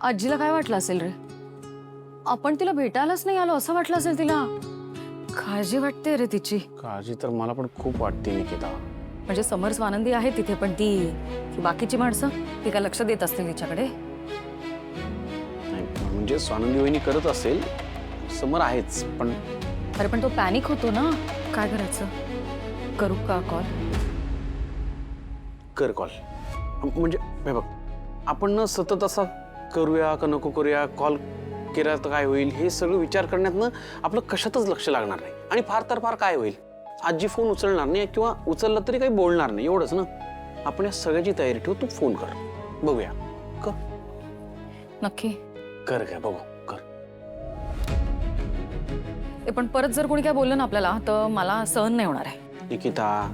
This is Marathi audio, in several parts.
आजीला काय वाटलं असेल रे? आपण तिला भेटायलाच नाही आलो असं वाटलं असेल तिला. काळजी वाटते रे तिची. काळजी तर मला पण खूप वाटते निकिता. म्हणजे समर स्वानंदी आहे तिथे, पण ती बाकीची माणसं ती काय लक्ष देत असतील तिच्याकडे? नाही म्हणजे स्वानंदी वहिनी करत असेल, समर आहेच पण. अरे पण तो पॅनिक होतो ना. काय करायचं? करू का कॉल? कर कॉल. म्हणजे हे बघ, आपण ना सतत असा करूया का नको करूया, कॉल केला तर काय होईल, हे सगळं विचार करण्यातनं आपलं कशातच लक्ष लागणार नाही. आणि फार तर फार काय होईल, आजी फोन उचलणार नाही किंवा उचलला तरी काही बोलणार नाही, एवढंच ना. आपण या सगळ्याची तयारी ठेवू, तू फोन कर, बघूया. कर नक्की कर काय बघू कर. पण परत जर कोणी काय बोललं ना आपल्याला तर मला सहन नाही होणार आहे. निकिता,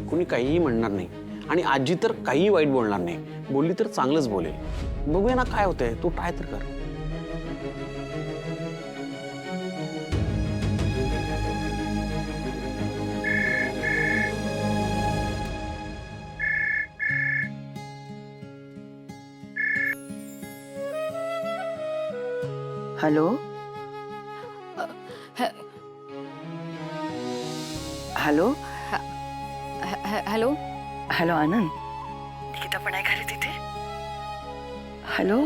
कुणी काहीही म्हणणार नाही आणि आजी तर काही वाईट बोलणार नाही. बोलली तर चांगलंच बोलेल. बघूया ना काय होतंय, तू ट्राय तर कर. Hello hello hello. हॅलो आनंद, निकिता पण आहे घरी तिथे? हॅलो,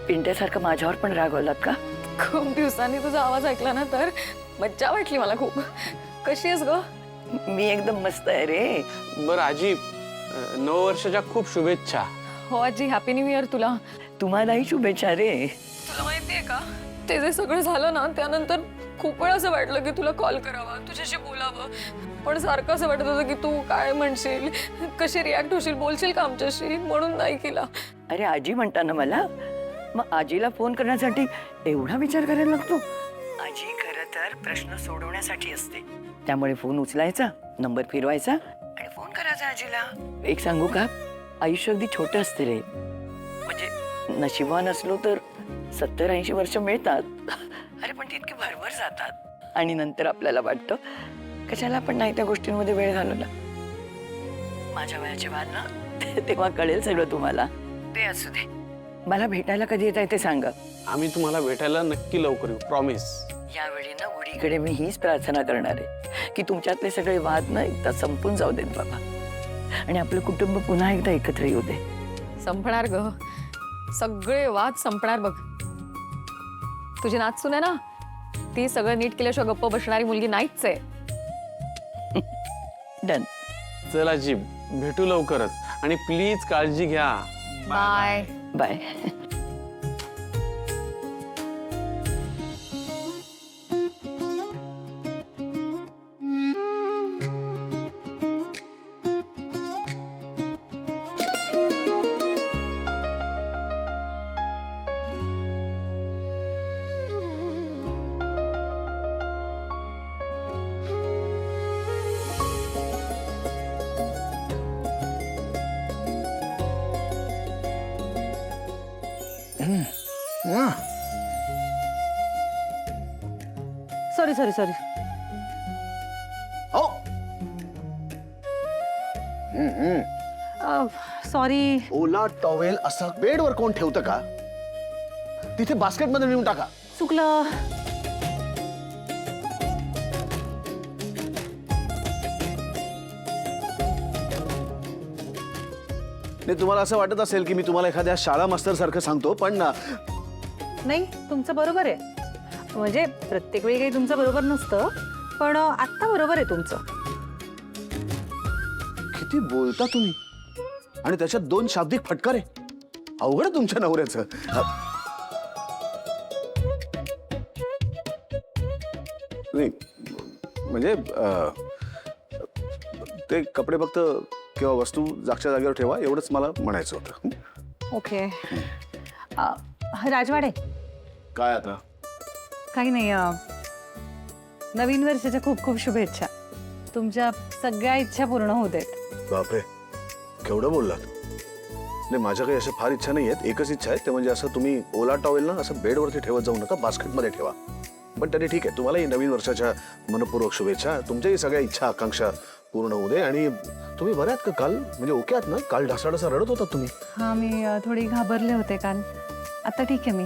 पिंट्यासारखं माझ्यावर पण रागवलात का? खूप दिवसांनी तुझा आवाज ऐकला ना तर मज्जा वाटली मला खूप. कशी आहेस ग? मी एकदम मस्त आहे रे. बरं आजी, नववर्षाच्या खूप शुभेच्छा. हो आजी, हॅपी न्यू इयर तुला. तुम्हालाही शुभेच्छा रे. तुला माहितीये का, ते जे सगळं झालं ना त्यानंतर खूप वेळा असं वाटलं की तुला कॉल करावा, तुझ्याशी बोलावं, पण सारखं असं वाटत होतं की तू काय म्हणशील, कशी रिॲक्ट होशील, बोलशील का आमच्याशी, म्हणून नाही केला. अरे आजी म्हणता ना मला, मग आजीला फोन करण्यासाठी एवढा विचार करायला लागतो? आजी खरं तर प्रश्न सोडवण्यासाठी असते, त्यामुळे फोन उचलायचा, नंबर फिरवायचा आणि फोन करायचा आजीला. एक सांगू का, आयुष्य अगदी छोटं असते रे. म्हणजे नशिबवान असलो तर 70-80 वर्ष मिळतात. अरे पण तितके भरभर जातात आणि नंतर आपल्याला वाटतं कशाला आपण नाही त्या गोष्टींमध्ये वेळ घालवला. माझ्या वयाचे वाद ना तेव्हा कळेल सगळं तुम्हाला. ते असू दे, मला भेटायला कधी येत आहे ते सांगा. आम्ही तुम्हाला भेटायला नक्की लवकर येऊ, प्रॉमिस. यावेळी ना गुढीकडे मी हीच प्रार्थना करणार आहे की तुमच्यातले सगळे वाद ना एकदा संपून जाऊ देत बाबा, आणि आपलं कुटुंब पुन्हा एकदा एकत्र येऊ दे. संपणार ग, सगळे वाद संपणार बघ. तुझी नाचसून आहे ना, ती सगळं नीट केल्याशिवाय गप्प बसणारी मुलगी नाहीच आहे. डन. चल आजी, भेटू लवकरच आणि प्लीज काळजी घ्या. Bye. Bye. Sorry sorry sorry. Sorry. ओला टॉवेल असा बेडवर कोण ठेवतं का? तिथे बास्केटमध्ये नेऊन टाका. चुकलं. नाही, तुम्हाला असं वाटत असेल की मी तुम्हाला एखाद्या शाळा मास्तर सारखं सांगतो, पण नाही, तुमचं बरोबर आहे. म्हणजे प्रत्येक वेळी काही तुमचं बरोबर नसतं, पण आत्ता बरोबर आहे तुमचं. किती बोलता तुम्ही, आणि त्याच्यात 2 शाब्दिक फटकारे. अवघड आहे तुमच्या नवऱ्याचं. नाही म्हणजे ते कपडे फक्त किंवा वस्तू जागच्या जागेवर ठेवा, एवढंच मला म्हणायचं होतं. ओके. राजवाडे, काय आता? काही नाही. नवीन वर्षाच्या खूप खूप शुभेच्छा. तुमच्या सगळ्या इच्छा पूर्ण होत आहेत. बापरे, केवढं बोललात. नाही, माझ्या काही अशा फार इच्छा नाही आहेत. एकच इच्छा आहे, ते म्हणजे असं तुम्ही ओला टॉवेल ना असं बेडवरती ठेवत जाऊ नका, बास्केटमध्ये ठेवा. पण तरी ठीक आहे. तुम्हालाही नवीन वर्षाच्या मनपूर्वक शुभेच्छा. तुमच्याही सगळ्या इच्छा आकांक्षा पूर्ण होऊ दे. आणि तुम्ही बऱ्या आहात का काल? म्हणजे ओके आहात ना? काल ढासाढासा रडत होता तुम्ही. हा मी थोडी घाबरले होते काल. आता ठीक आहे मी.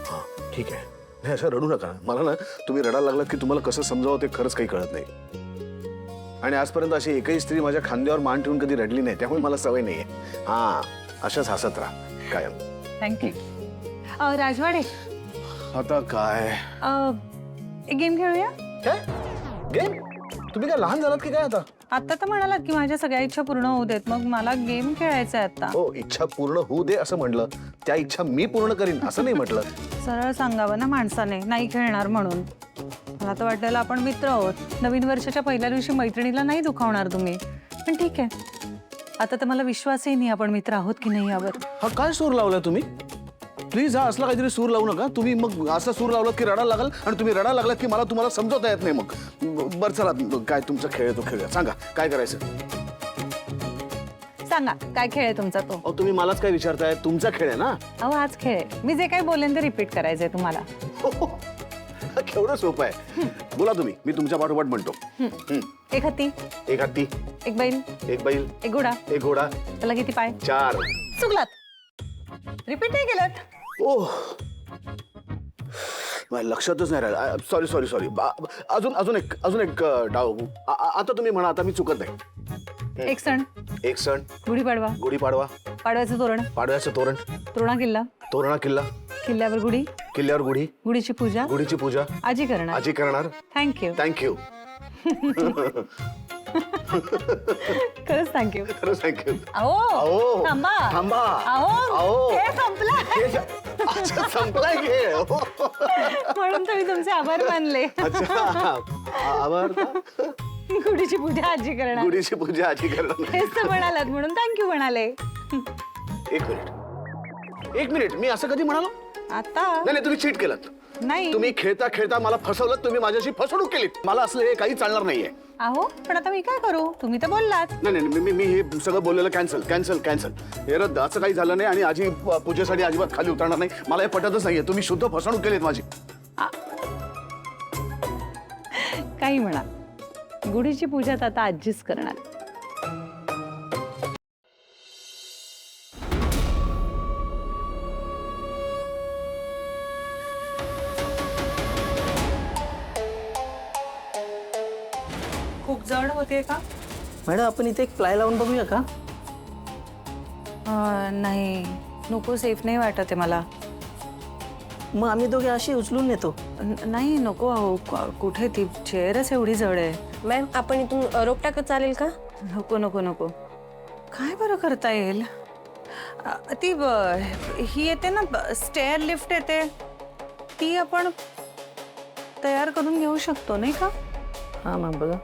हां ठीक आहे. नाही असं रडू नका. मला ना तुम्ही रडायला लागलात की तुम्हाला कसं समजावं ते खरंच काही कळत नाही. आणि आजपर्यंत अशी एकही स्त्री माझ्या खांद्यावर मान ठेवून कधी रडली नाही, त्यामुळे मला सवय नाहीये. हां अशाच हसत राहा कायम. थँक्यू. राजवाडे आता काय एक गेम खेळूया. काय गेम? तुम्ही काय लहान झालात की काय आता? आता तर म्हणालात की माझ्या सगळ्या इच्छा पूर्ण होऊ देत, मग मला गेम खेळायचा आहे आता. हो इच्छा पूर्ण होऊ दे असं म्हटलं. त्या इच्छा मी पूर्ण करीन असं नाही म्हटलं. सरळ सांगावं ना माणसाने नाही खेळणार म्हणून. मला तर वाटलेलं आपण मित्र आहोत. नवीन वर्षाच्या पहिल्या दिवशी मैत्रिणीला नाही दुखावणार तुम्ही. पण ठीक आहे, आता तर मला विश्वासही नाही आपण मित्र आहोत की नाही यावर. हा काय सूर लावलाय तुम्ही? प्लीज हा असला काहीतरी सूर लावू नका तुम्ही. मग असा सूर लावलात की रडायला लागाल आणि तुम्ही रडायला लागलात की मला तुम्हाला समजवता येत नाही. मग बरं चला काय तुमचा खेळ आहे तो खेळूया. सांगा काय करायचं? सांगा काय खेळ आहे तुमचा तो. अहो तुम्ही मलाच काय विचारताय? तुमचा खेळ आहे ना. अहो आज खेळ आहे. मी जे काही बोलेन ते रिपीट करायचंय तुम्हाला. केवढं सोपं आहे. बोला तुम्ही, मी तुमच्या पाठोपाठ म्हणतो. एक हत्ती, एक हत्ती, एक बैल, एक बैल, एक घोडा. एक घोडा, त्याला किती पाय? 4. चुकलात. रिपीट नाही केलं. ओह माझ्या लक्षातच नाही राहिलं. Sorry sorry sorry. अजून एक डाव. आता तुम्ही म्हणा. आता मी चुकत नाही. एक सण, एक सण, गुढीपाडवा, गुढीपाडवा, पाडव्याचं तोरण, पाडव्याचं तोरण, तोरणा किल्ला, तोरणा किल्ला, किल्ल्यावर गुढी, किल्ल्यावर गुढी, गुढीची पूजा गुढीची पूजा आजी करणार. आजी करणार. थँक्यू. थँक्यू. खरंच थँक्यू. खरंच थँक्यू. अहो थांबा थांबा. अहो खेळ संपला. अच्छा संपलाय खेळ. म्हणून तर मी तुमचे आभार मानले. अच्छा आभार का? गुढीची पूजा आजी करणार. गुढीची पूजा आजी करणार. हेच तर म्हणालात म्हणून थँक्यू म्हणाले. एक मिनिट मी असं कधी म्हणालो? आता नाही तुम्ही चीट केलात. नाही. तुम्ही खेळता खेळता मला फसवलं. तुम्ही माझ्याशी फसवणूक केलीत. मला असलं हे काही चालणार नाहीये. अहो पण आता मी काय करू? तुम्ही तर बोललात. नाही मी हे सगळं बोललेलं कॅन्सल कॅन्सल कॅन्सल. हे रद्द. असं काही झालं नाही आणि आजी पूजेसाठी अजिबात खाली उतरणार नाही. मला हे पटतच नाहीये. तुम्ही शुद्ध फसवणूक केलीत माझी. काही म्हणा, गुढीची पूजा तर आता आजीच करणार. खूप जड होते का? मॅडम आपण इथे एक प्लाय लावून बघूया का? नाही नको, सेफ नाही वाटत आहे मला. मग आम्ही दोघे अशी उचलून नेतो. नाही नको. अहो कुठे ती चेअरच एवढी जड आहे. मॅम आपण इथून रोप टाकत चालेल का? नको नको नको. काय बरं करता येईल? ती ही येते ना स्टेअर लिफ्ट येते, ती आपण तयार करून घेऊ शकतो नाही का? हां मॅम बघा.